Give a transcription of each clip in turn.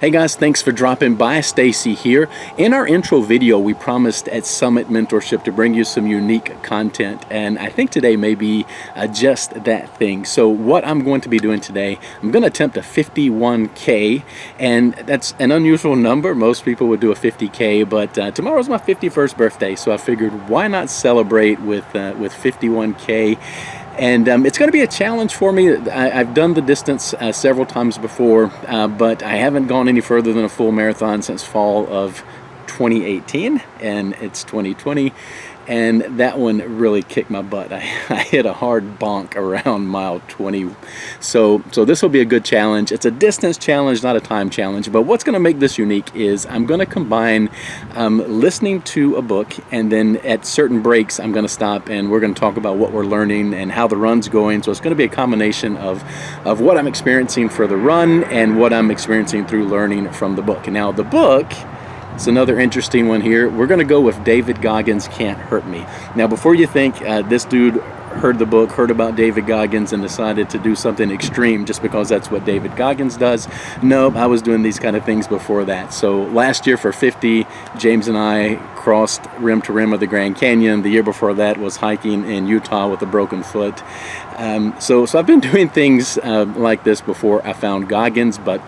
Hey guys, thanks for dropping by. Stacy here. In our intro video, we promised at Summit Mentorship to bring you some unique content, and I think today may be just that thing. So what I'm going to be doing today, I'm going to attempt a 51K, and that's an unusual number. Most people would do a 50K, but tomorrow's my 51st birthday, so I figured why not celebrate with 51K. And it's going to be a challenge for me. I've done the distance several times before, but I haven't gone any further than a full marathon since fall of 2018, and it's 2020, and that one really kicked my butt. I hit a hard bonk around mile 20. So this will be a good challenge. It's a distance challenge, not a time challenge, but what's going to make this unique is I'm going to combine listening to a book, and then at certain breaks I'm going to stop and we're going to talk about what we're learning and how the run's going. So it's going to be a combination of what I'm experiencing for the run and what I'm experiencing through learning from the book. And now the book, it's another interesting one here. We're going to go with David Goggins' Can't Hurt Me. Now, before you think this dude heard the book, heard about David Goggins, and decided to do something extreme just because that's what David Goggins does, nope, I was doing these kind of things before that. So last year for 50, James and I crossed rim to rim of the Grand Canyon. The year before that was hiking in Utah with a broken foot. So I've been doing things like this before I found Goggins, but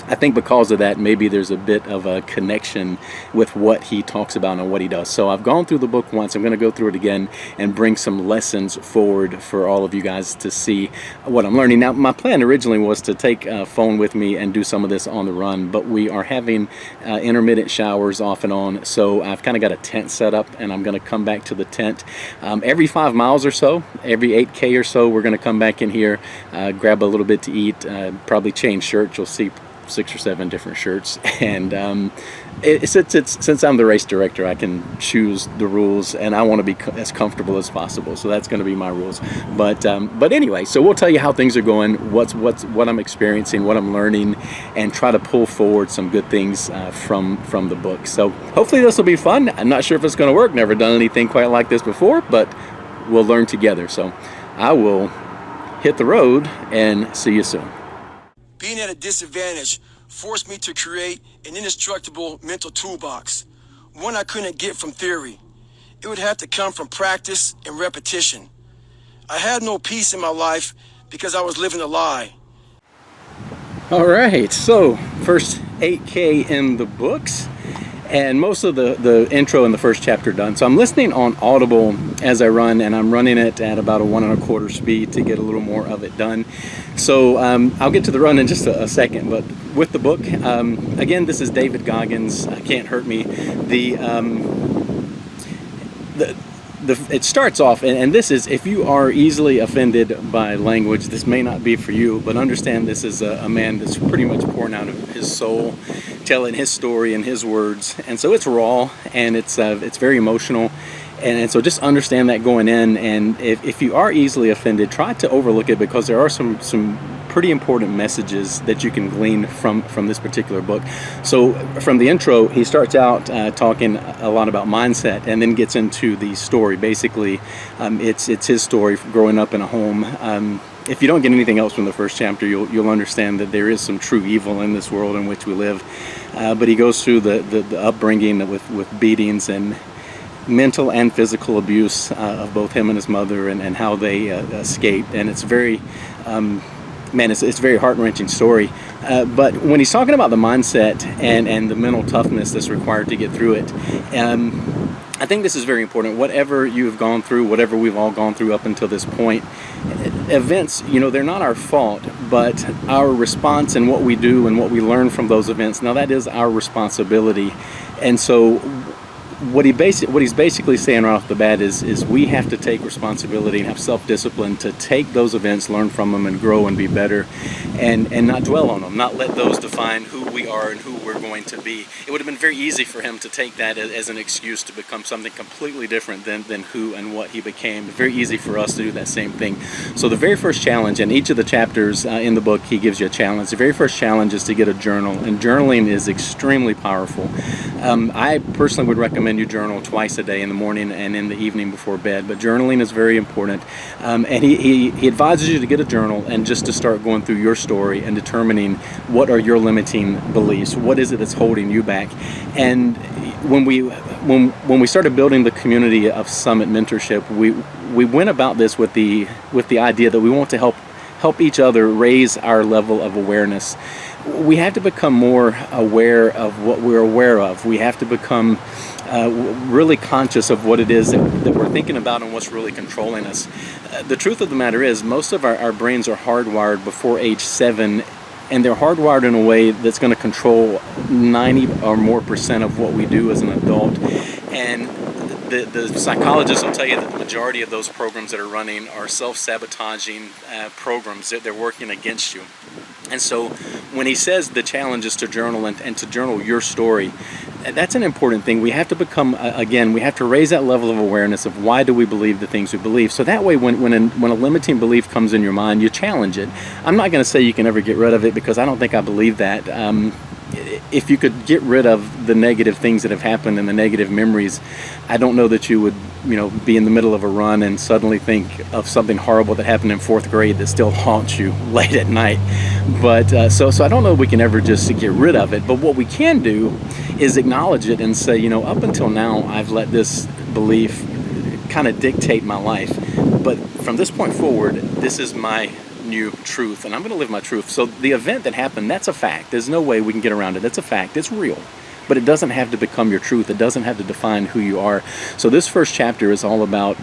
I think because of that, maybe there's a bit of a connection with what he talks about and what he does. So I've gone through the book once. I'm going to go through it again and bring some lessons forward for all of you guys to see what I'm learning. Now, my plan originally was to take a phone with me and do some of this on the run, but we are having intermittent showers off and on. So I've kind of got a tent set up, and I'm going to come back to the tent every 5 miles or so, every 8K or so. We're going to come back in here, grab a little bit to eat, probably change shirts. You'll see 6 or 7 different shirts, and since I'm the race director, I can choose the rules, and I want to be as comfortable as possible. So that's going to be my rules. But anyway, so we'll tell you how things are going, what I'm experiencing, what I'm learning, and try to pull forward some good things from the book. So hopefully this will be fun. I'm not sure if it's going to work. Never done anything quite like this before, but we'll learn together. So I will hit the road and see you soon. Being at a disadvantage forced me to create an indestructible mental toolbox, one I couldn't get from theory. It would have to come from practice and repetition. I had no peace in my life because I was living a lie. All right, so first 8K in the books, and most of the intro in the first chapter done. So I'm listening on Audible as I run, and I'm running it at about a 1 1/4 speed to get a little more of it done. So I'll get to the run in just a second, but with the book, again, this is David Goggins, Can't Hurt Me. It starts off, and this is, if you are easily offended by language, this may not be for you, but understand this is a man that's pretty much pouring out of his soul, telling his story in his words, and so it's raw, and it's very emotional, and so just understand that going in. And if you are easily offended, try to overlook it, because there are some pretty important messages that you can glean from this particular book. So from the intro, he starts out talking a lot about mindset, and then gets into the story. Basically, it's his story growing up in a home. If you don't get anything else from the first chapter, you'll understand that there is some true evil in this world in which we live. But he goes through the upbringing with beatings and mental and physical abuse of both him and his mother, and how they escaped. And it's very it's a very heart-wrenching story. But when he's talking about the mindset and the mental toughness that's required to get through it, I think this is very important. Whatever you have gone through, whatever we've all gone through up until this point, events, they're not our fault, but our response and what we do and what we learn from those events, now that is our responsibility. And so what he's basically saying right off the bat is we have to take responsibility and have self-discipline to take those events, learn from them, and grow and be better, and not dwell on them, not let those define who we are and who we're going to be. It would have been very easy for him to take that as an excuse to become something completely different than who and what he became. Very easy for us to do that same thing. So the very first challenge, and each of the chapters in the book, he gives you a challenge. The very first challenge is to get a journal, and journaling is extremely powerful. I personally would recommend recommend you journal twice a day, in the morning and in the evening before bed. But journaling is very important. And he advises you to get a journal and just to start going through your story and determining what are your limiting beliefs. What is it that's holding you back? And when we started building the community of Summit Mentorship, we went about this with the idea that we want to help each other raise our level of awareness. We have to become more aware of what we're aware of. We have to become really conscious of what it is that we're thinking about and what's really controlling us. The truth of the matter is, most of our brains are hardwired before age 7, and they're hardwired in a way that's going to control 90% or more of what we do as an adult. And the psychologists will tell you that the majority of those programs that are running are self-sabotaging programs, that they're working against you. And so when he says the challenge is to journal and to journal your story, that's an important thing. We have to become, again, we have to raise that level of awareness of why do we believe the things we believe. So that way when a limiting belief comes in your mind, you challenge it. I'm not going to say you can never get rid of it, because I don't think I believe that. If you could get rid of the negative things that have happened and the negative memories, I don't know that you would, be in the middle of a run and suddenly think of something horrible that happened in 4th grade that still haunts you late at night. But so I don't know if we can ever just get rid of it. But what we can do is acknowledge it and say, up until now, I've let this belief kind of dictate my life. But from this point forward, this is my new truth, and I'm going to live my truth. So the event that happened, that's a fact. There's no way we can get around it. It's a fact. It's real. But it doesn't have to become your truth. It doesn't have to define who you are. So this first chapter is all about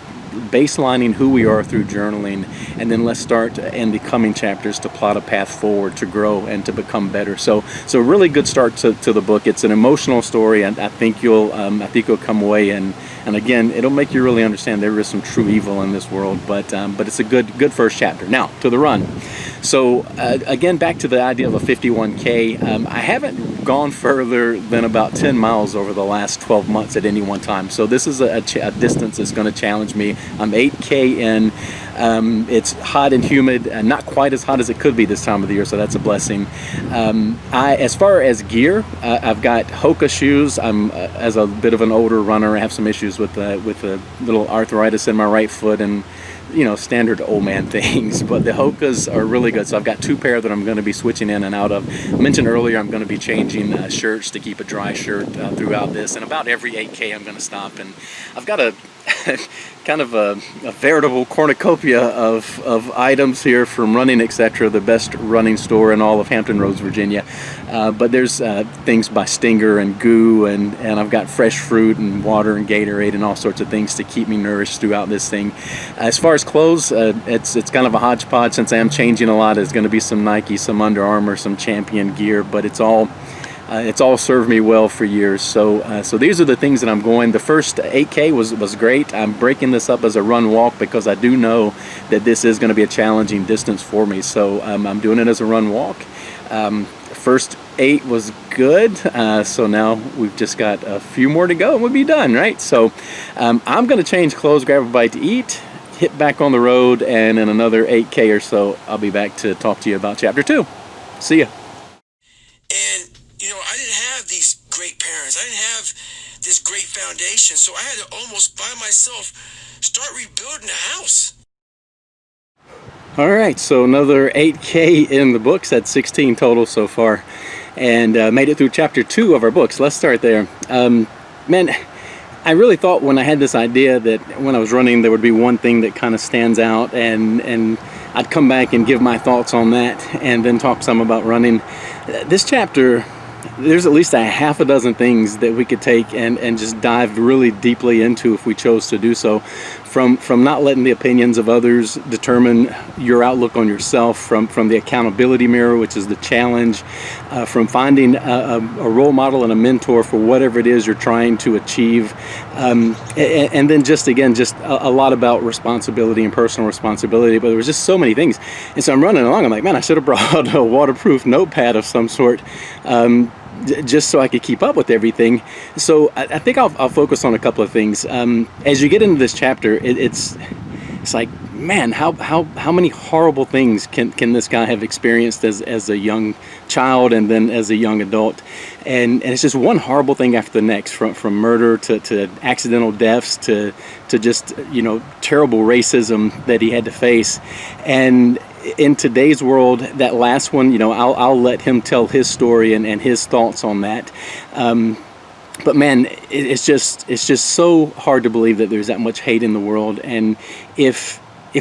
baselining who we are through journaling, and then let's start in the coming chapters to plot a path forward to grow and to become better. So a really good start to the book. It's an emotional story, and I think you'll come away and again, it'll make you really understand there is some true evil in this world. But it's a good first chapter. Now to the run. So again, back to the idea of a 51K. I haven't gone further than about 10 miles over the last 12 months at any one time. So this is a distance that's going to challenge me. I'm 8K in. It's hot and humid, and not quite as hot as it could be this time of the year, so that's a blessing. As far as gear, I've got Hoka shoes. I'm as a bit of an older runner, I have some issues with a little arthritis in my right foot and standard old man things, but the Hokas are really good. So I've got 2 pair that I'm going to be switching in and out of. I mentioned earlier I'm going to be changing shirts to keep a dry shirt throughout this, and about every 8K I'm going to stop, and I've got a kind of a veritable cornucopia of items here from Running Etc., the best running store in all of Hampton Roads, Virginia. But there's things by Stinger and Goo, and I've got fresh fruit and water and Gatorade and all sorts of things to keep me nourished throughout this thing. As far as clothes, it's kind of a hodgepodge since I am changing a lot. There's going to be some Nike, some Under Armour, some Champion gear, but it's all served me well for years. So these are the things that I'm going. The first 8K was great. I'm breaking this up as a run-walk because I do know that this is going to be a challenging distance for me. So I'm doing it as a run-walk. First 8 was good. So now we've just got a few more to go and we'll be done, right? So I'm going to change clothes, grab a bite to eat, hit back on the road, and in another 8K or so, I'll be back to talk to you about chapter 2. See ya. And I didn't have these great parents. I didn't have this great foundation. So I had to almost by myself start rebuilding a house. All right, so another 8K in the books. That's 16 total so far. And made it through chapter 2 of our books. Let's start there. Man, I really thought when I had this idea that when I was running there would be one thing that kind of stands out, and I'd come back and give my thoughts on that and then talk some about running. This chapter, there's at least a half a dozen things that we could take and just dive really deeply into if we chose to do so. From not letting the opinions of others determine your outlook on yourself, from the accountability mirror, which is the challenge, from finding a role model and a mentor for whatever it is you're trying to achieve, and then just a lot about responsibility and personal responsibility. But there was just so many things, and so I'm running along. I'm like, man, I should have brought a waterproof notepad of some sort. Just so I could keep up with everything. So I think I'll focus on a couple of things. As you get into this chapter, it's like, man, how many horrible things can this guy have experienced as a young child and then as a young adult, and it's just one horrible thing after the next, from murder to accidental deaths to just, you know, terrible racism that he had to face. And in today's world, that last one, you know, I'll let him tell his story and his thoughts on that. But man, it's just so hard to believe that there's that much hate in the world. And if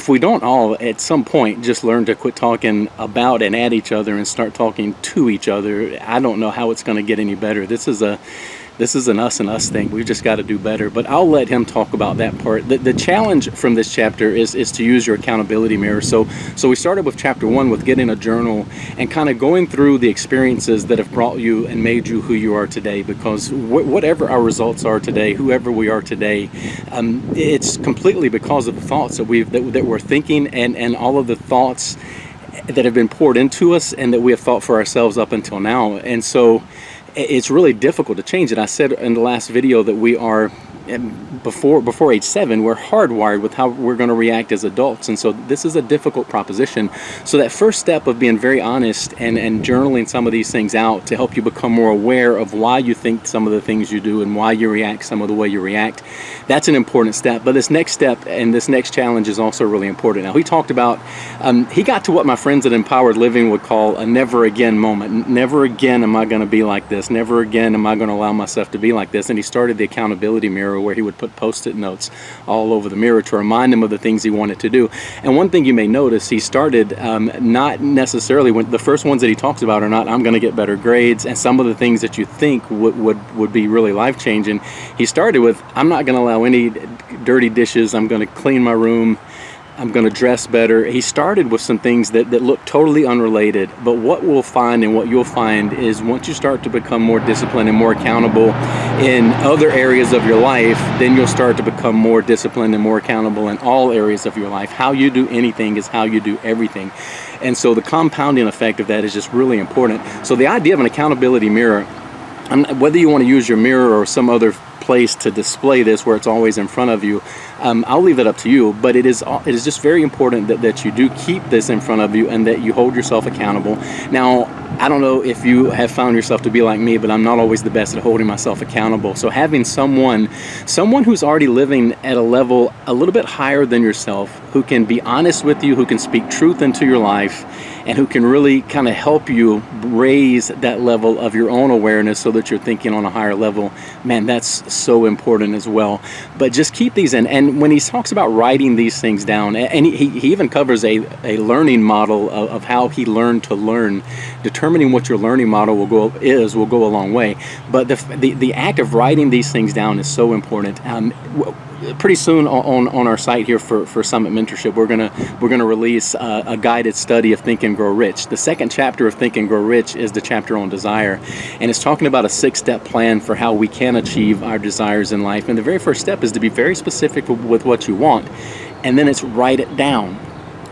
we don't all at some point just learn to quit talking about and at each other and start talking to each other, I don't know how it's going to get any better. This is an us and us thing. We've just got to do better. But I'll let him talk about that part. The challenge from this chapter is to use your accountability mirror. So we started with chapter 1 with getting a journal and kind of going through the experiences that have brought you and made you who you are today. Because whatever our results are today, whoever we are today, it's completely because of the thoughts that we're thinking, and all of the thoughts that have been poured into us and that we have thought for ourselves up until now. And so it's really difficult to change it. I said in the last video that we are, before age 7, we're hardwired with how we're going to react as adults, and so this is a difficult proposition. So that first step of being very honest and journaling some of these things out to help you become more aware of why you think some of the things you do and why you react some of the way you react, that's an important step. But this next step and this next challenge is also really important. Now, he talked about, he got to what my friends at Empowered Living would call a never again moment. Never again am I going to be like this. Never again am I going to allow myself to be like this. And he started the accountability mirror, where he would put post-it notes all over the mirror to remind him of the things he wanted to do. And one thing you may notice, he started not necessarily, when the first ones that he talks about are not, I'm going to get better grades, and some of the things that you think would be really life-changing. He started with, I'm not going to allow any dirty dishes, I'm going to clean my room, I'm going to dress better. He started with some things that look totally unrelated, but what we'll find and what you'll find is once you start to become more disciplined and more accountable in other areas of your life, then you'll start to become more disciplined and more accountable in all areas of your life. How you do anything is how you do everything. And so the compounding effect of that is just really important. So the idea of an accountability mirror, whether you want to use your mirror or some other place to display this where it's always in front of you, I'll leave that up to you, but it is just very important that you do keep this in front of you and that you hold yourself accountable. Now, I don't know if you have found yourself to be like me, but I'm not always the best at holding myself accountable. So having someone who's already living at a level a little bit higher than yourself, who can be honest with you, who can speak truth into your life, and who can really kind of help you raise that level of your own awareness so that you're thinking on a higher level, man, that's so important as well. But just keep these in. And when he talks about writing these things down, and he even covers a learning model of how he learned to learn, determining what your learning model will go a long way. But the act of writing these things down is so important. Pretty soon on our site here for Summit Mentorship, we're gonna release a guided study of Think and Grow Rich. The second chapter of Think and Grow Rich is the chapter on desire, and it's talking about a 6-step plan for how we can achieve our desires in life. And the very first step is to be very specific with what you want, and then it's write it down.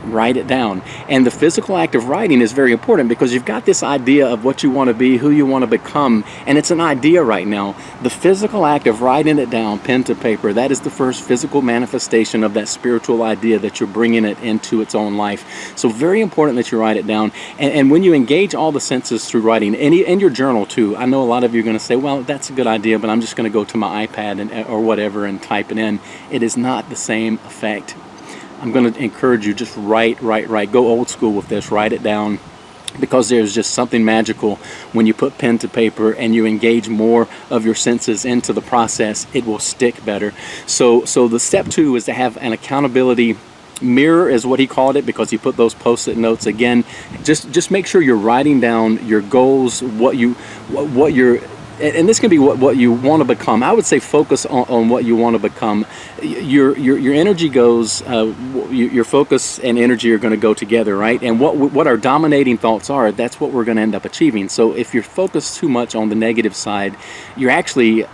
Write it down. And the physical act of writing is very important because you've got this idea of what you want to be, who you want to become, and it's an idea right now. The physical act of writing it down, pen to paper, that is the first physical manifestation of that spiritual idea that you're bringing it into its own life. So very important that you write it down. And when you engage all the senses through writing, and in your journal too, I know a lot of you are going to say, well, that's a good idea, but I'm just going to go to my iPad or whatever and type it in. It is not the same effect. I'm going to encourage you, just write. Go old school with this. Write it down, because there's just something magical when you put pen to paper and you engage more of your senses into the process. It will stick better. So the step 2 is to have an accountability mirror, is what he called it, because he put those post-it notes. Again, just make sure you're writing down your goals, what you're, and this can be what you want to become. I would say focus on what you want to become. Your energy goes, your focus and energy are going to go together, right? And what our dominating thoughts are, that's what we're going to end up achieving. So if you're focused too much on the negative side, you're actually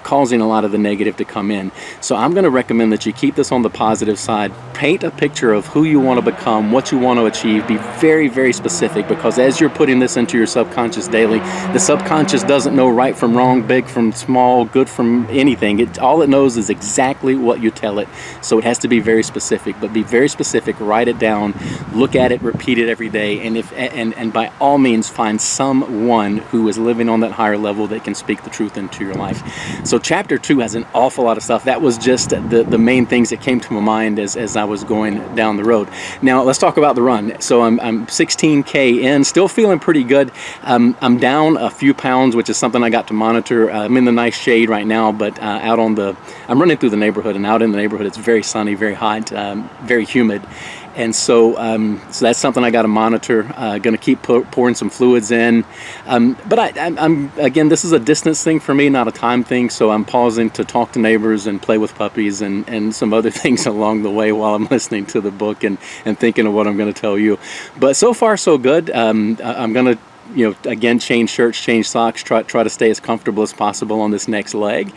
causing a lot of the negative to come in. So I'm going to recommend that you keep this on the positive side. Paint a picture of who you want to become, what you want to achieve. Be very, very specific, because as you're putting this into your subconscious daily, the subconscious doesn't know right from wrong, big from small, good from anything. All it knows is exactly what you tell it. So it has to be very specific, but be very specific. Write it down, look at it, repeat it every day, and by all means find someone who is living on that higher level that can speak the truth into your life. So chapter 2 has an awful lot of stuff. That was just the main things that came to my mind as I was going down the road. Now let's talk about the run. So I'm 16K in, still feeling pretty good. I'm down a few pounds, which is something I got to monitor. I'm in the nice shade right now, but I'm running through the neighborhood, and out in the neighborhood it's very sunny, very hot, very humid. And so that's something I got to monitor. Going to keep pouring some fluids in. But I'm again, this is a distance thing for me, not a time thing. So I'm pausing to talk to neighbors and play with puppies and some other things along the way while I'm listening to the book and thinking of what I'm going to tell you. But so far, so good. I'm going to, again, change shirts, change socks, try to stay as comfortable as possible on this next leg.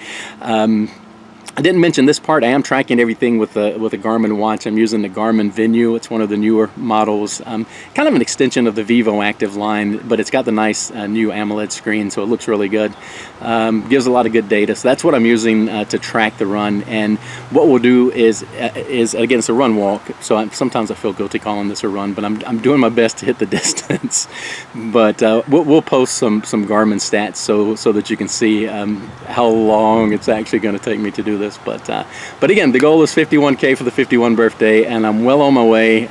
I didn't mention this part. I am tracking everything with a Garmin watch. I'm using the Garmin Venue. It's one of the newer models, kind of an extension of the Vivo Active line, but it's got the nice new AMOLED screen, so it looks really good. Gives a lot of good data. So that's what I'm using to track the run. And what we'll do is again, it's a run walk. So sometimes I feel guilty calling this a run, but I'm doing my best to hit the distance. But we'll post some Garmin stats so that you can see how long it's actually going to take me to do this. But again, the goal is 51K for the 51 birthday, and I'm well on my way.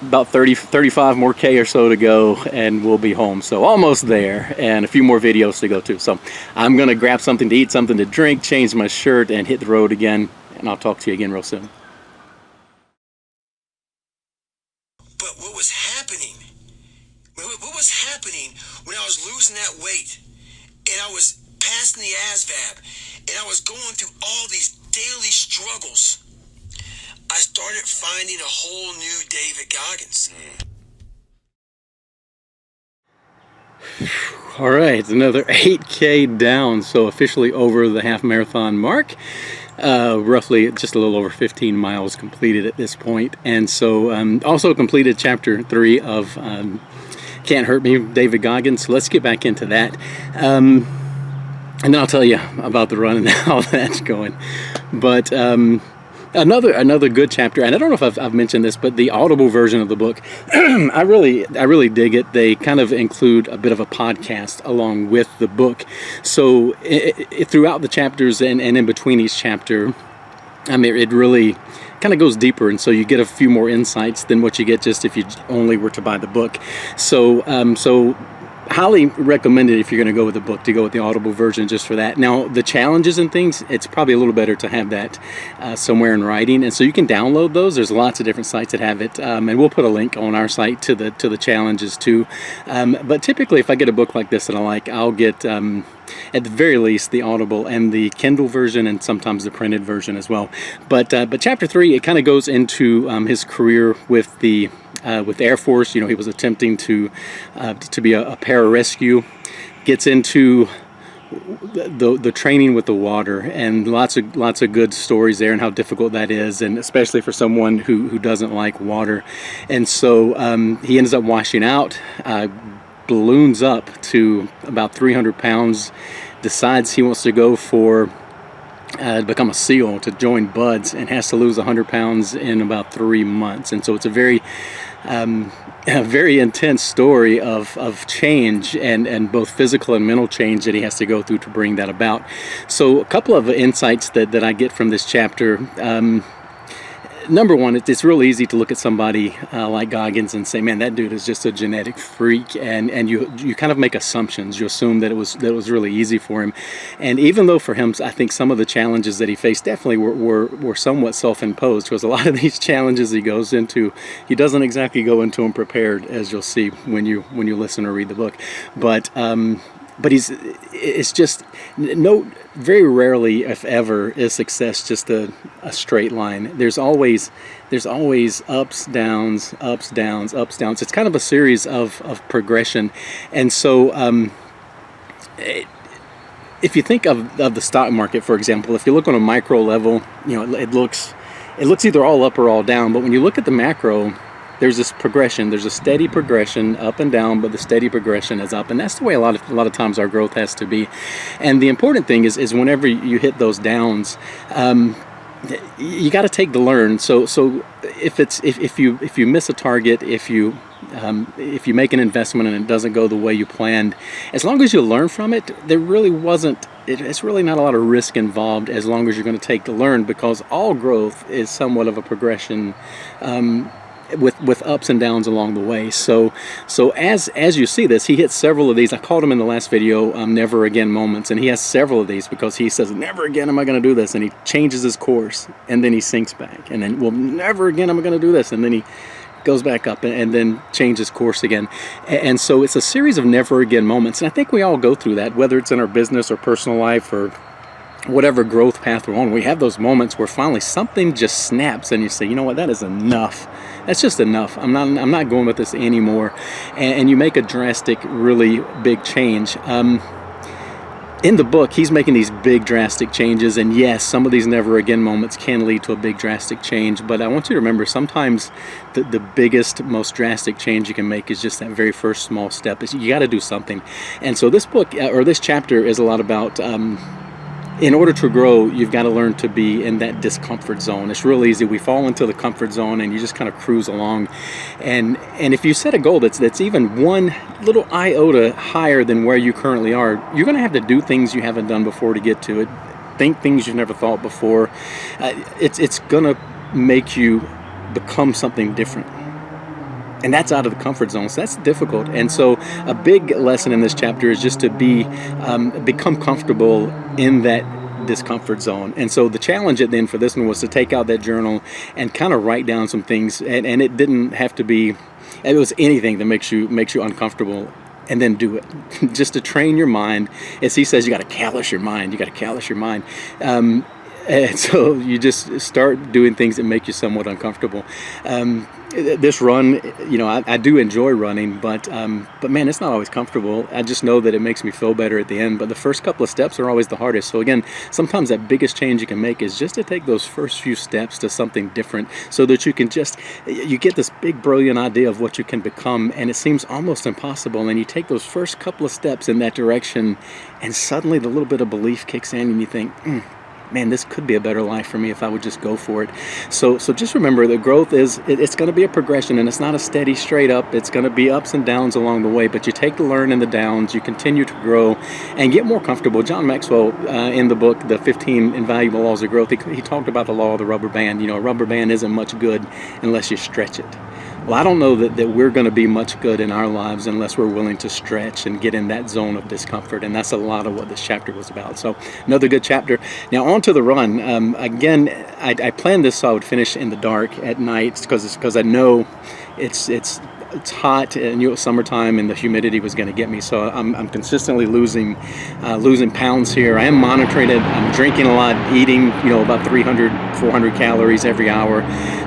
About 35 more K or so to go, and we'll be home. So almost there, and a few more videos to go too. So I'm gonna grab something to eat, something to drink, change my shirt, and hit the road again. And I'll talk to you again real soon. But what was happening? What was happening when I was losing that weight, and I was passing the ASVAB, and I was going through all these daily struggles? I started finding a whole new David Goggins. All right, another 8K down, so officially over the half marathon mark. Roughly just a little over 15 miles completed at this point. And so also completed chapter 3 of Can't Hurt Me, David Goggins. So let's get back into that. And then I'll tell you about the run and how that's going. But another good chapter, and I don't know if I've mentioned this, but the Audible version of the book, I really dig it. They kind of include a bit of a podcast along with the book. So throughout the chapters and in between each chapter, I mean, it really kind of goes deeper, and so you get a few more insights than what you get just if you only were to buy the book. So highly recommended if you're going to go with the book to go with the Audible version just for that. Now the challenges and things, it's probably a little better to have that somewhere in writing, and so you can download those. There's lots of different sites that have it, and we'll put a link on our site to the challenges too. But typically if I get a book like this that I like, I'll get at the very least the Audible and the Kindle version, and sometimes the printed version as well. But chapter 3, it kind of goes into his career with the Air Force. He was attempting to be a pararescue. Gets into the training with the water, and lots of good stories there, and how difficult that is, and especially for someone who doesn't like water. And so he ends up washing out, balloons up to about 300 pounds, decides he wants to go for become a SEAL, to join Buds, and has to lose 100 pounds in about 3 months. And so it's a very intense story of change, and both physical and mental change that he has to go through to bring that about. So a couple of insights that I get from this chapter. Number one, it's real easy to look at somebody like Goggins and say, man, that dude is just a genetic freak, and you kind of make assumptions. You assume that it was really easy for him. And even though for him, I think some of the challenges that he faced definitely were somewhat self-imposed, because a lot of these challenges he goes into, he doesn't exactly go into them prepared, as you'll see when you listen or read the book. But it's just very rarely, if ever, is success just a straight line. There's always ups, downs, ups, downs, ups, downs. It's kind of a series of progression. And so if you think of the stock market, for example, if you look on a micro level, it looks either all up or all down. But when you look at the macro, there's this progression. There's a steady progression up and down, but the steady progression is up, and that's the way a lot of times our growth has to be. And the important thing is whenever you hit those downs, you got to take the learn. So if you miss a target, if you make an investment and it doesn't go the way you planned, as long as you learn from it, it's really not a lot of risk involved, as long as you're going to take the learn, because all growth is somewhat of a progression, with ups and downs along the way. So as you see this, he hits several of these. I called him in the last video never again moments, and he has several of these because he says, never again am I going to do this, and he changes his course, and then he sinks back, and then, well, never again am I going to do this, and then he goes back up and then changes course again. And so it's a series of never again moments, and I think we all go through that, whether it's in our business or personal life or whatever growth path we're on. We have those moments where finally something just snaps and you say, you know what, that is enough. That's just enough. I'm not going with this anymore. And you make a drastic, really big change. In the book, he's making these big drastic changes, and yes, some of these never again moments can lead to a big drastic change, but I want you to remember, sometimes the biggest, most drastic change you can make is just that very first small step. You got to do something. And so this book, or this chapter, is a lot about in order to grow, you've got to learn to be in that discomfort zone. It's real easy. We fall into the comfort zone and you just kind of cruise along. And if you set a goal that's even one little iota higher than where you currently are, you're going to have to do things you haven't done before to get to it. Think things you've never thought before. It's going to make you become something different. And that's out of the comfort zone, so that's difficult. And so a big lesson in this chapter is just to become comfortable in that discomfort zone. And so the challenge at the end for this one was to take out that journal and kind of write down some things. And it didn't have to be, it was anything that makes you uncomfortable, and then do it. Just to train your mind. As he says, you got to callous your mind. And so you just start doing things that make you somewhat uncomfortable. This run, I do enjoy running, but man, it's not always comfortable. I just know that it makes me feel better at the end. But the first couple of steps are always the hardest. So again, sometimes that biggest change you can make is just to take those first few steps to something different, so that you get this big, brilliant idea of what you can become, and it seems almost impossible. And you take those first couple of steps in that direction, and suddenly the little bit of belief kicks in, and you think, man, this could be a better life for me if I would just go for it. So just remember that growth it's going to be a progression, and it's not a steady straight up. It's going to be ups and downs along the way, but you take the learn and the downs, you continue to grow and get more comfortable. John Maxwell, in the book, The 15 Invaluable Laws of Growth, he talked about the law of the rubber band. A rubber band isn't much good unless you stretch it. Well, I don't know that we're going to be much good in our lives unless we're willing to stretch and get in that zone of discomfort, and that's a lot of what this chapter was about. So another good chapter. Now on to the run. Again, I planned this so I would finish in the dark at night, because I know it's hot and summertime, and the humidity was going to get me. So I'm consistently losing pounds here. I am monitoring it. I'm drinking a lot, eating about 300, 400 calories every hour,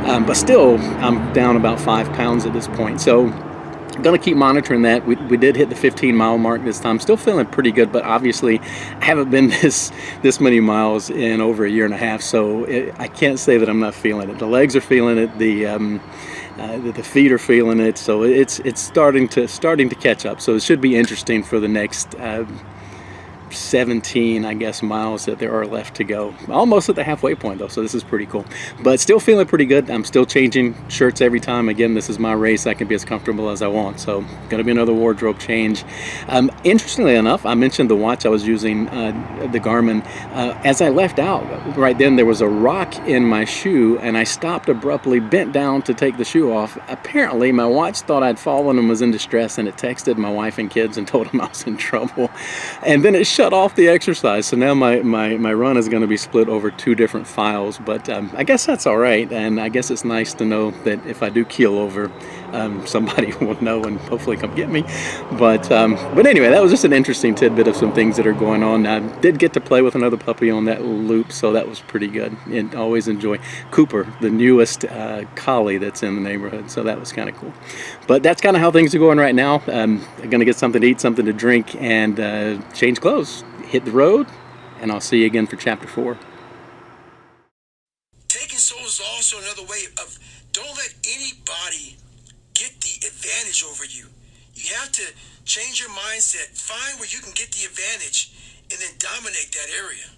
but still I'm down about 5 pounds at this point. So I'm going to keep monitoring that. We did hit the 15-mile mark this time. Still feeling pretty good, but obviously I haven't been this many miles in over a year and a half, so I can't say that I'm not feeling it. The legs are feeling it. The feet are feeling it. So it's starting to catch up. So it should be interesting for the next 17, I guess, miles that there are left to go. Almost at the halfway point though, so this is pretty cool. But still feeling pretty good. I'm still changing shirts every time. Again, this is my race. I can be as comfortable as I want. So gonna be another wardrobe change. Interestingly enough, I mentioned the watch I was using, the Garmin. As I left out, right then there was a rock in my shoe, and I stopped abruptly, bent down to take the shoe off. Apparently my watch thought I'd fallen and was in distress, and it texted my wife and kids and told them I was in trouble. And then it shut off the exercise, so now my run is going to be split over 2 different files, but I guess that's all right, and I guess it's nice to know that if I do keel over, somebody will know and hopefully come get me. But anyway, that was just an interesting tidbit of some things that are going on. I did get to play with another puppy on that loop, so that was pretty good, and always enjoy Cooper, the newest collie that's in the neighborhood, so that was kind of cool. But that's kind of how things are going right now. I'm going to get something to eat, something to drink, and change clothes, hit the road, and I'll see you again for chapter 4. Taking souls is also another way of don't let anybody get the advantage over you. You have to change your mindset, find where you can get the advantage, and then dominate that area.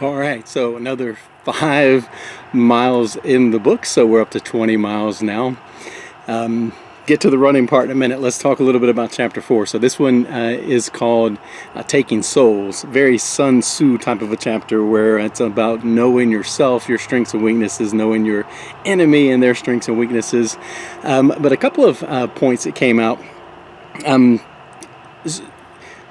All right, so another 5 miles in the book, so we're up to 20 miles now. Get to the running part in a minute. Let's talk a little bit about chapter 4. So this one is called Taking Souls. Very Sun Tzu type of a chapter, where it's about knowing yourself, your strengths and weaknesses, knowing your enemy and their strengths and weaknesses. But a couple of points that came out.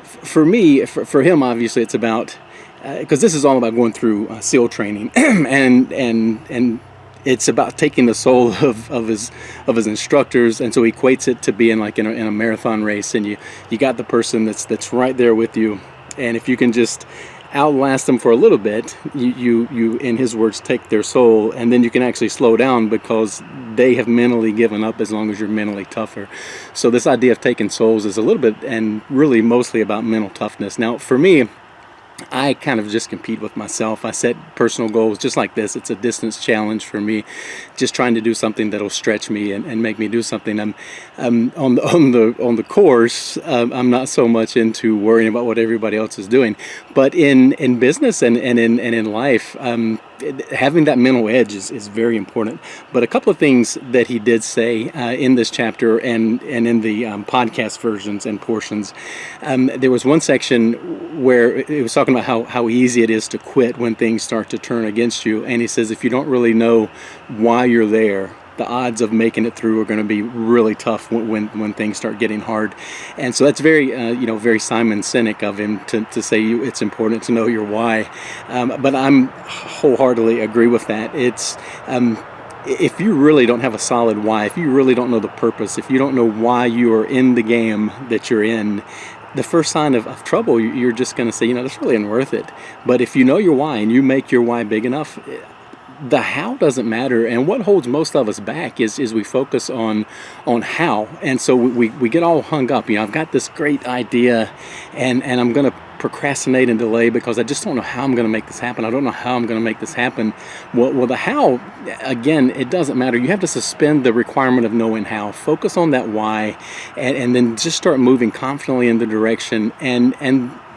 For me, for him, obviously, it's about, because this is all about going through SEAL training, and it's about taking the soul of his instructors, and so he equates it to being like in a marathon race, and you got the person that's right there with you, and if you can just outlast them for a little bit, you in his words, take their soul, and then you can actually slow down because they have mentally given up as long as you're mentally tougher. So this idea of taking souls is a little bit, and really mostly, about mental toughness. Now for me, I kind of just compete with myself. I set personal goals just like this. It's a distance challenge for me, just trying to do something that'll stretch me and make me do something. On the course, I'm not so much into worrying about what everybody else is doing, but in business and in life, having that mental edge is very important. But a couple of things that he did say in this chapter and in the podcast versions and portions, there was one section where it was talking about how easy it is to quit when things start to turn against you. And he says if you don't really know why you're there, the odds of making it through are going to be really tough when things start getting hard. And so that's very very Simon Sinek of him to say it's important to know your why. But I'm wholeheartedly agree with that. It's if you really don't have a solid why, if you really don't know the purpose, if you don't know why you are in the game that you're in, the first sign of trouble, you're just going to say, this really isn't worth it. But if you know your why and you make your why big enough, the how doesn't matter. And what holds most of us back is we focus on how. And so we get all hung up. I've got this great idea and I'm going to procrastinate and delay because I just don't know how I'm going to make this happen. I don't know how I'm going to make this happen. Well, the how, again, it doesn't matter. You have to suspend the requirement of knowing how. Focus on that why, and then just start moving confidently in the direction, and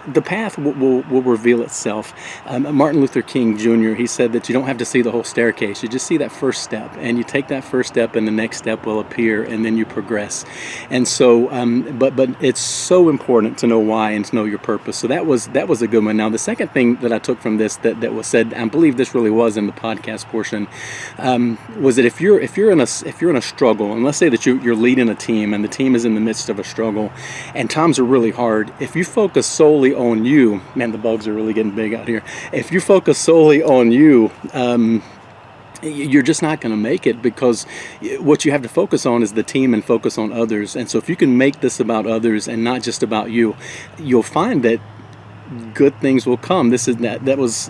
the path will reveal itself. Martin Luther King Jr., he said that you don't have to see the whole staircase. You just see that first step, and you take that first step, and the next step will appear, and then you progress. And so, but it's so important to know why and to know your purpose. So that was a good one. Now, the second thing that I took from this that was said, I believe this really was in the podcast portion, was that if you're in a struggle, and let's say that you're leading a team, and the team is in the midst of a struggle, and times are really hard, if you focus solely on you, man, the bugs are really getting big out here. If you focus solely on you, you're just not going to make it, because what you have to focus on is the team and focus on others. And so if you can make this about others and not just about you, you'll find that good things will come. That was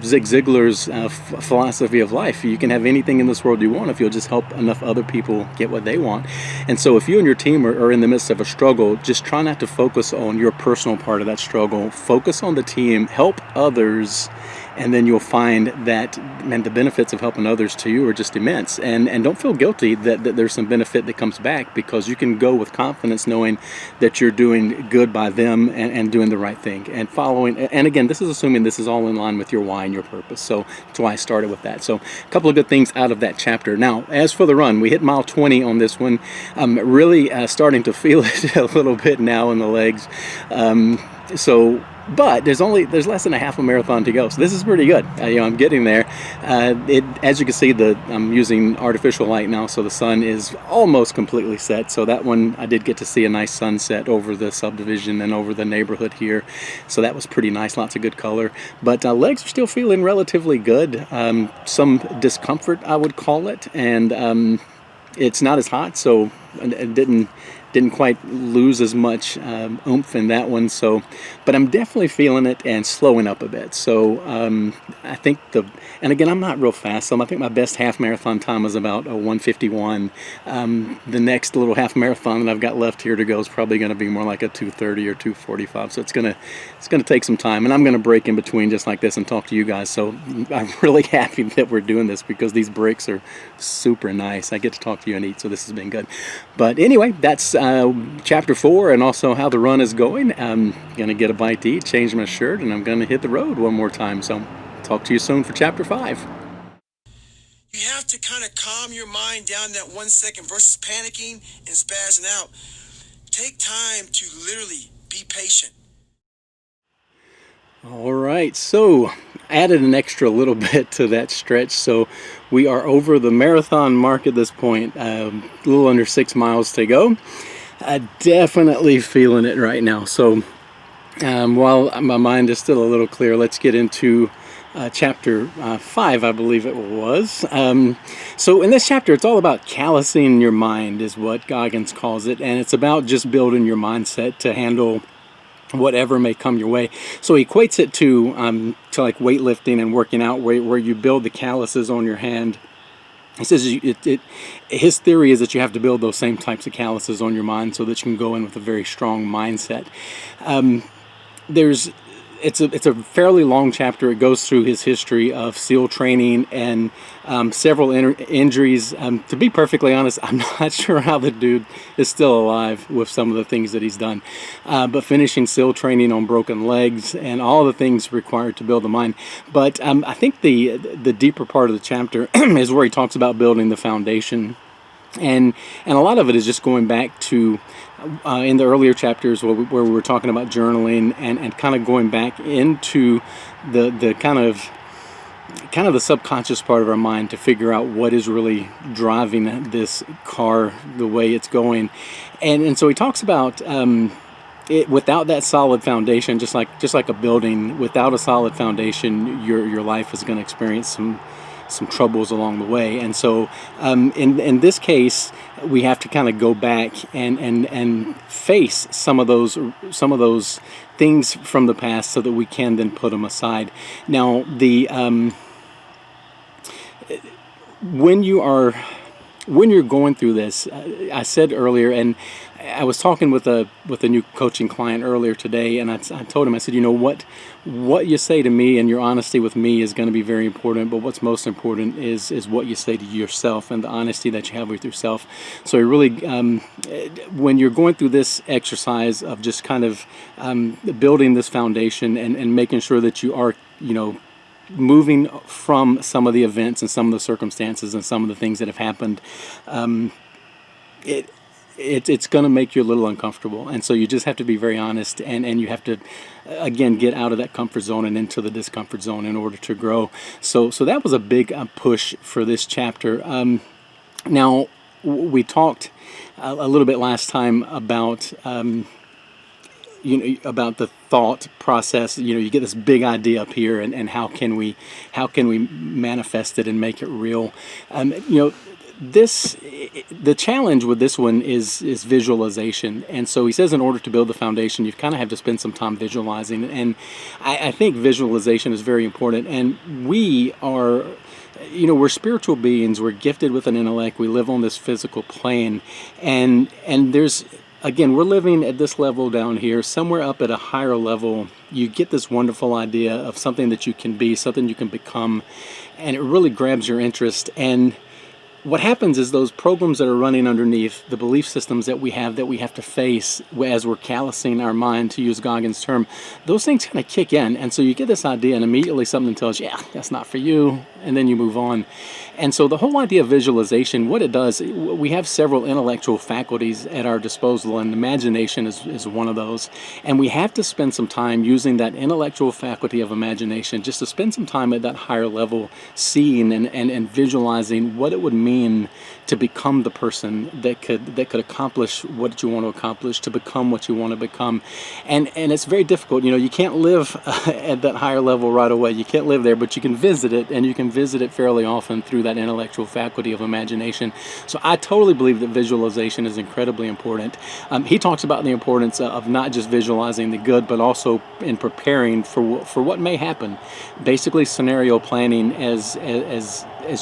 Zig Ziglar's philosophy of life. You can have anything in this world you want if you'll just help enough other people get what they want. And so if you and your team are in the midst of a struggle, just try not to focus on your personal part of that struggle. Focus on the team, help others, and then you'll find that, man, the benefits of helping others to you are just immense. And don't feel guilty that there's some benefit that comes back, because you can go with confidence knowing that you're doing good by them and doing the right thing and following. And again, this is assuming this is all in line with your why and your purpose. So that's why I started with that. So a couple of good things out of that chapter. Now, as for the run, we hit mile 20 on this one. I'm really starting to feel it a little bit now in the legs. But there's less than a half a marathon to go, so this is pretty good. I'm getting there. As you can see, I'm using artificial light now, so the sun is almost completely set. So that one, I did get to see a nice sunset over the subdivision and over the neighborhood here. So that was pretty nice, lots of good color. But legs are still feeling relatively good. Some discomfort, I would call it, and it's not as hot, so it didn't didn't quite lose as much oomph in that one. So, but I'm definitely feeling it and slowing up a bit. So I think and again, I'm not real fast. So I think my best half marathon time is about a 1:51. The next little half marathon that I've got left here to go is probably going to be more like a 2:30 or 2:45. So it's gonna take some time, and I'm gonna break in between just like this and talk to you guys. So I'm really happy that we're doing this because these breaks are super nice. I get to talk to you and eat, so this has been good. But anyway, that's chapter 4, and also how the run is going. I'm gonna get a bite to eat, change my shirt, and I'm gonna hit the road one more time. So talk to you soon for chapter 5. You have to kind of calm your mind down that 1 second versus panicking and spazzing out. Take time to literally be patient. All right, so added an extra little bit to that stretch. So we are over the marathon mark at this point, a little under 6 miles to go. Definitely feeling it right now. So while my mind is still a little clear, let's get into chapter 5, I believe it was. So in this chapter, it's all about callousing your mind, is what Goggins calls it, and it's about just building your mindset to handle whatever may come your way. So he equates it to like weightlifting and working out, where you build the calluses on your hand. He says his theory is that you have to build those same types of calluses on your mind so that you can go in with a very strong mindset. It's a fairly long chapter. It goes through his history of SEAL training and several injuries. To be perfectly honest, I'm not sure how the dude is still alive with some of the things that he's done. But finishing SEAL training on broken legs and all the things required to build the mind. But I think the deeper part of the chapter is where he talks about building the foundation. And a lot of it is just going back to in the earlier chapters where we were talking about journaling and kind of going back into the kind of the subconscious part of our mind to figure out what is really driving this car the way it's going. And so he talks about without that solid foundation, just like a building, without a solid foundation, your life is going to experience some troubles along the way. And so in this case, we have to kind of go back and face some of those things from the past so that we can then put them aside. Now when you're going through this, I said earlier, and I was talking with a new coaching client earlier today, and I told him, I said, what you say to me and your honesty with me is going to be very important, but what's most important is what you say to yourself and the honesty that you have with yourself. So it really, when you're going through this exercise of just kind of building this foundation and making sure that you are, moving from some of the events and some of the circumstances and some of the things that have happened, it's going to make you a little uncomfortable. And so you just have to be very honest, and you have to, again, get out of that comfort zone and into the discomfort zone in order to grow. So that was a big push for this chapter. Now, we talked a little bit last time about about the thought process. You get this big idea up here, and how can we manifest it and make it real. The challenge with this one is visualization. And so he says in order to build the foundation, you kind of have to spend some time visualizing. And I think visualization is very important. And we are, we're spiritual beings. We're gifted with an intellect. We live on this physical plane. And there's, again, we're living at this level down here. Somewhere up at a higher level, you get this wonderful idea of something that you can be, something you can become, and it really grabs your interest. And what happens is those programs that are running underneath, the belief systems that we have to face as we're callousing our mind, to use Goggins' term, those things kind of kick in. And so you get this idea, and immediately something tells you, yeah, that's not for you, and then you move on. And so the whole idea of visualization, what it does, we have several intellectual faculties at our disposal, and imagination is one of those. And we have to spend some time using that intellectual faculty of imagination, just to spend some time at that higher level, seeing and visualizing what it would mean to become the person that could accomplish what you want to accomplish, to become what you want to become. And it's very difficult. You can't live at that higher level right away. You can't live there, but you can visit it, and you can visit it fairly often through that intellectual faculty of imagination. So I totally believe that visualization is incredibly important. He talks about the importance of not just visualizing the good, but also in preparing for what may happen. Basically, scenario planning as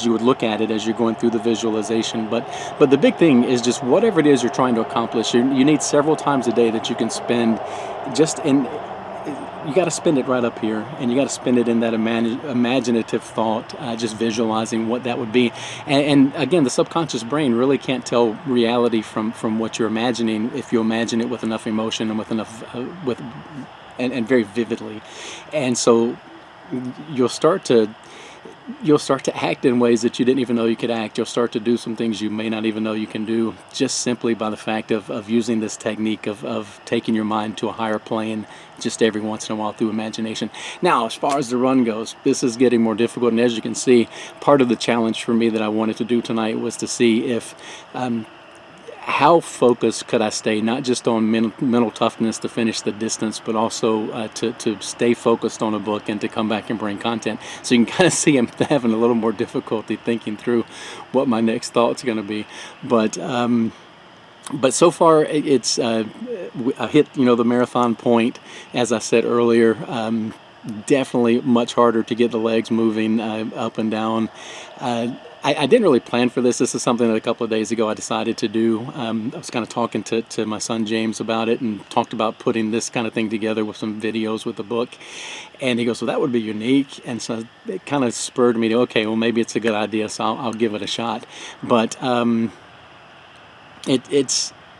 you would look at it as you're going through the visualization. But the big thing is just whatever it is you're trying to accomplish, you need several times a day that you can spend just in. You got to spend it right up here, and you got to spend it in that imaginative thought, just visualizing what that would be. And again, the subconscious brain really can't tell reality from what you're imagining if you imagine it with enough emotion and with enough and very vividly. And so you'll start to act in ways that you didn't even know you could act. You'll start to do some things you may not even know you can do, just simply by the fact of using this technique of taking your mind to a higher plane just every once in a while through imagination. Now, as far as the run goes, this is getting more difficult, and as you can see, part of the challenge for me that I wanted to do tonight was to see if how focused could I stay, not just on mental toughness to finish the distance, but also to stay focused on a book and to come back and bring content. So you can kind of see I'm having a little more difficulty thinking through what my next thought's going to be. But so far, it's I hit the marathon point, as I said earlier. Definitely much harder to get the legs moving up and down. I didn't really plan for this. This is something that a couple of days ago I decided to do. I was kind of talking to my son James about it and talked about putting this kind of thing together with some videos with the book. And he goes, well, that would be unique. And so it kind of spurred me to, okay, well, maybe it's a good idea, so I'll give it a shot. But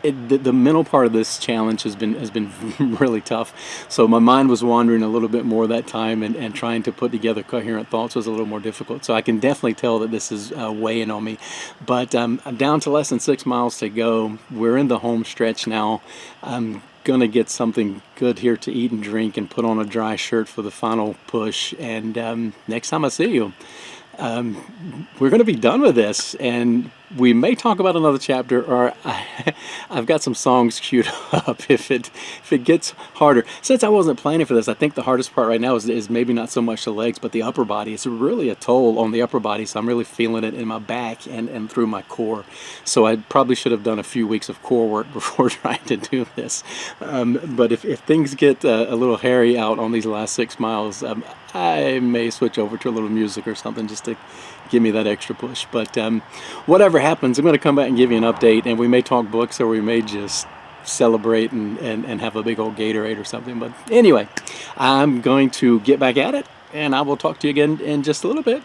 the mental part of this challenge has been really tough. So my mind was wandering a little bit more that time, and trying to put together coherent thoughts was a little more difficult. So I can definitely tell that this is weighing on me. But I'm down to less than 6 miles to go. We're in the home stretch now. I'm gonna get something good here to eat and drink and put on a dry shirt for the final push. And next time I see you, we're going to be done with this, and we may talk about another chapter, or I've got some songs queued up if it gets harder. Since I wasn't planning for this, I think the hardest part right now is maybe not so much the legs, but the upper body. It's really a toll on the upper body, so I'm really feeling it in my back and through my core. So I probably should have done a few weeks of core work before trying to do this. But if things get a little hairy out on these last 6 miles, I may switch over to a little music or something just to give me that extra push. But whatever happens, I'm going to come back and give you an update, and we may talk books, or we may just celebrate and have a big old Gatorade or something. But anyway, I'm going to get back at it, and I will talk to you again in just a little bit.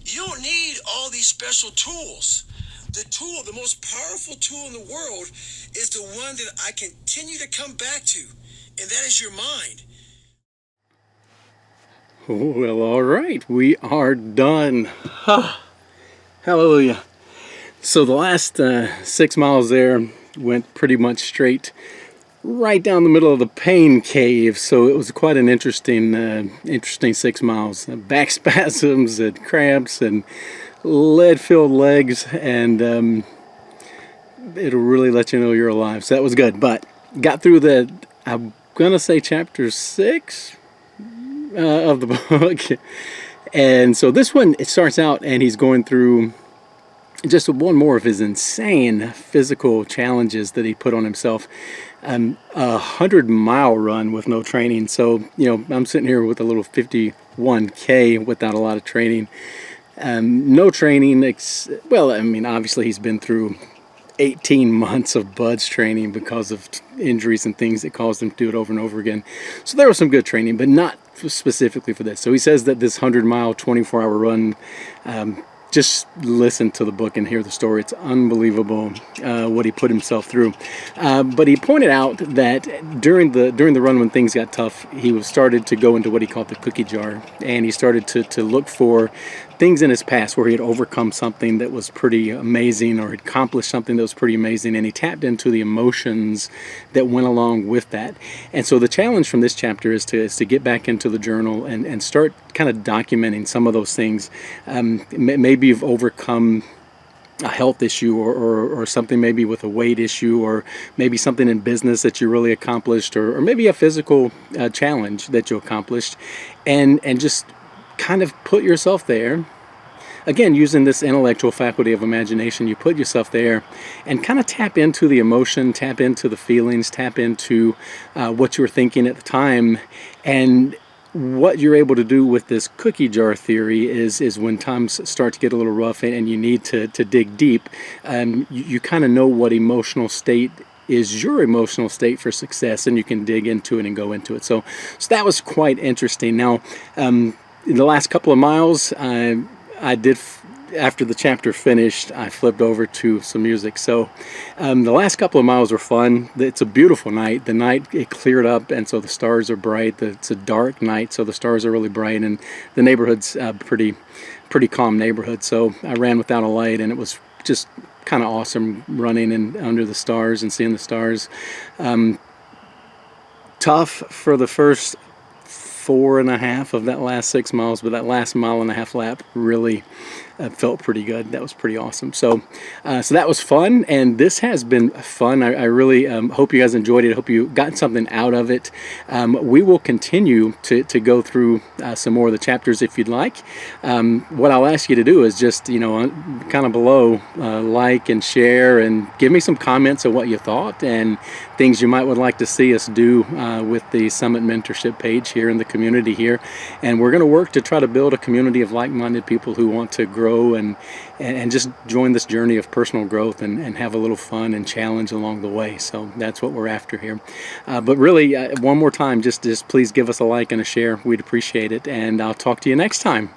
You don't need all these special tools. The most powerful tool in the world is the one that I continue to come back to, and that is your mind. Well, all right, we are done. Hallelujah. So the last 6 miles there went pretty much straight right down the middle of the pain cave. So it was quite an interesting 6 miles. Back spasms and cramps and lead-filled legs, and it'll really let you know you're alive. So that was good. But got through I'm gonna say chapter 6. Of the book. And so this one, it starts out and he's going through just one more of his insane physical challenges that he put on himself. A 100-mile run with no training. So, I'm sitting here with a little 51K without a lot of training. No training. Obviously he's been through 18 months of buds training because of injuries and things that caused him to do it over and over again. So there was some good training, but not specifically for this. So he says that this 100-mile, 24-hour run, just listen to the book and hear the story. It's unbelievable what he put himself through. But he pointed out that during the run, when things got tough, he started to go into what he called the cookie jar, and he started to look for things in his past where he had overcome something that was pretty amazing, or had accomplished something that was pretty amazing, and he tapped into the emotions that went along with that. And so the challenge from this chapter is to get back into the journal and start kind of documenting some of those things. Maybe maybe you've overcome a health issue or something, maybe with a weight issue, or maybe something in business that you really accomplished, or maybe a physical challenge that you accomplished, and just kind of put yourself there. Again, using this intellectual faculty of imagination, you put yourself there and kind of tap into the emotion, tap into the feelings, tap into what you were thinking at the time. And what you're able to do with this cookie jar theory is when times start to get a little rough and you need to dig deep, you kind of know what emotional state is your emotional state for success, and you can dig into it and go into it. So that was quite interesting. Now, in the last couple of miles, I did, after the chapter finished, I flipped over to some music. So the last couple of miles were fun. It's a beautiful night. The night, it cleared up, and so the stars are bright. It's a dark night, so the stars are really bright, and the neighborhood's pretty calm neighborhood. So I ran without a light, and it was just kind of awesome running and under the stars and seeing the stars. Tough for the first 4.5 of that last 6 miles, but that last 1.5 mile lap really felt pretty good. That was pretty awesome. So that was fun, and this has been fun. I really hope you guys enjoyed it. I hope you got something out of it. We will continue to go through some more of the chapters if you'd like. What I'll ask you to do is just, kind of below, like and share, and give me some comments of what you thought and things you might would like to see us do with the Summit Mentorship page here in the community here. And we're going to work to try to build a community of like-minded people who want to grow and just join this journey of personal growth and have a little fun and challenge along the way. So that's what we're after here. But really, one more time, just please give us a like and a share. We'd appreciate it. And I'll talk to you next time.